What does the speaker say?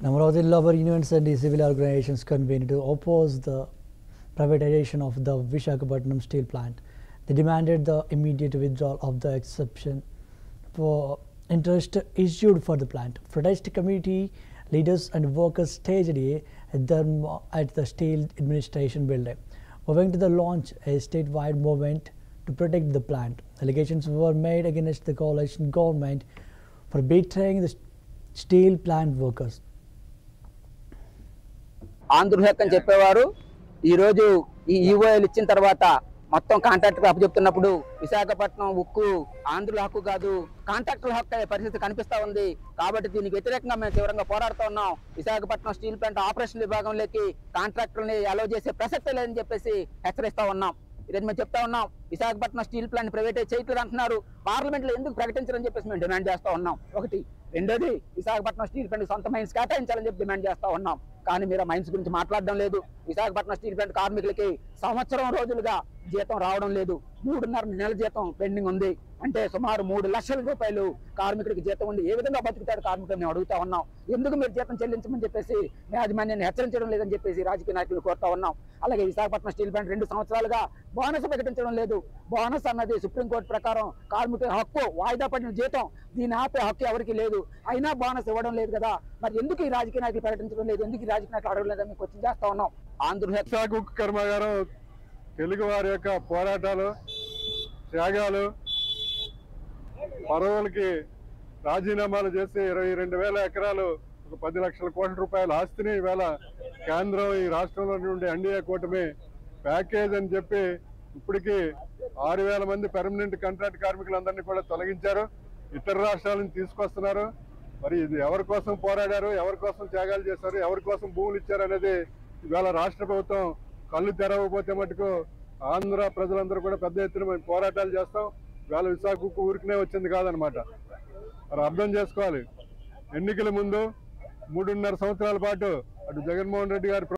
Number of labor unions and the civil organizations convened to oppose the privatization of the Visakhapatnam steel plant. They demanded the immediate withdrawal of the exception for interest issued for the plant. Protest committee leaders and workers staged at the Steel Administration building, moving to the launch a statewide movement to protect the plant. Allegations were made against the coalition government for betraying the steel plant workers. ఆంధ్రహక్ అని చెప్పేవారు ఈ రోజు ఈ EOL ఇచ్చిన తర్వాత మొత్తం contractor అప్పచెప్తున్నప్పుడు Visakhapatnam ఉక్కు ఆంధ్రుల హక్కు కాదు కాంట్రాక్టుల హక్కు అనే పరిస్థితి కనిపిస్తా ఉంది. కాబట్టి దీనికి వ్యతిరేకంగా మేము తీవ్రంగా పోరాడుతూ ఉన్నాం. విశాఖపట్నం స్టీల్ ప్లాంట్ ఆపరేషన్ విభాగంలోకి కాంట్రాక్టర్ని అలౌ చేసే ప్రసక్తే లేదని చెప్పేసి హెచ్చరిస్తా ఉన్నాం. ఈరోజు మేము చెప్తా ఉన్నాం, విశాఖపట్నం స్టీల్ ప్లాంట్ ప్రైవేటైజ్ చేయట్లేదు అంటున్నారు. పార్లమెంట్లో ఎందుకు ప్రకటించారని చెప్పేసి మేము డిమాండ్ చేస్తా ఉన్నాం. ఒకటి. రెండోది, విశాఖపట్నం స్టీల్ ప్లాంట్ సొంత మైన్స్ కేటాయించాలని చెప్పి డిమాండ్ చేస్తా ఉన్నాం. కానీ మీరు మైన్స్ గురించి మాట్లాడడం లేదు. విశాఖపట్నం స్టీల్ ప్లాంట్ కార్మికులకి సంవత్సరం రోజులుగా జీతం రావడం లేదు. 3.5 నెలల జీతం పెండింగ్ ఉంది. అంటే సుమారు 3 లక్షల రూపాయలు కార్మికుడికి జీతం ఉంది. ఏ విధంగా బతుకుతాడు కార్మికులు మేము అడుగుతా ఉన్నాం. ఎందుకు మీరు జీతం చెల్లించమని చెప్పేసి యాజమాన్యాన్ని హెచ్చరించడం లేదని చెప్పేసి రాజకీయ నాయకులు కోరుతా ఉన్నాం. అలాగే విశాఖపట్నం స్టీల్ ప్లాంట్ 2 సంవత్సరాలుగా బోనస్ ప్రకటించడం లేదు. బోనస్ అన్నది సుప్రీంకోర్టు ప్రకారం కార్మికుల హక్కు, వాయిదా పడిన జీతం, దీని ఆపే హక్కు ఎవరికి లేదు. అయినా బోనస్ ఇవ్వడం లేదు కదా, మరి ఎందుకు ఈ రాజకీయ నాయకులు ప్రకటించడం లేదు, ఎందుకు ఈ రాజకీయ నాయకులు అడగడం లేదని క్వశ్చన్ చేస్తా ఉన్నాం. విశాఖ ఉక్కు కర్మాగారం తెలుగు వారి యొక్క పోరాటాలు, త్యాగాలు, పరవులకి రాజీనామాలు చేసి 22,000 ఎకరాలు, 10 లక్షల కోట్ల రూపాయల ఆస్తిని ఈవేళ కేంద్రం, ఈ రాష్ట్రంలో నుండి ఎన్డీఏ కూటమి ప్యాకేజ్ అని చెప్పి ఇప్పటికీ 6,000 మంది పర్మనెంట్ కాంట్రాక్ట్ కార్మికులందరినీ కూడా తొలగించారు. ఇతర రాష్ట్రాల నుంచి తీసుకొస్తున్నారు. మరి ఇది ఎవరి కోసం పోరాడారు, ఎవరి కోసం త్యాగాలు చేశారు, ఎవరి కోసం భూములు ఇచ్చారు అనేది ఇవాళ రాష్ట్ర ప్రభుత్వం కళ్ళు తెరవకపోతే మటుకు ఆంధ్ర ప్రజలందరూ కూడా పెద్ద ఎత్తున మేము పోరాటాలు చేస్తాం. ఇవాళ విశాఖ ఉక్కు ఊరికనే వచ్చింది కాదనమాట. మరి అర్థం చేసుకోవాలి, ఎన్నికల ముందు 3.5 సంవత్సరాల పాటు అటు జగన్మోహన్ రెడ్డి గారి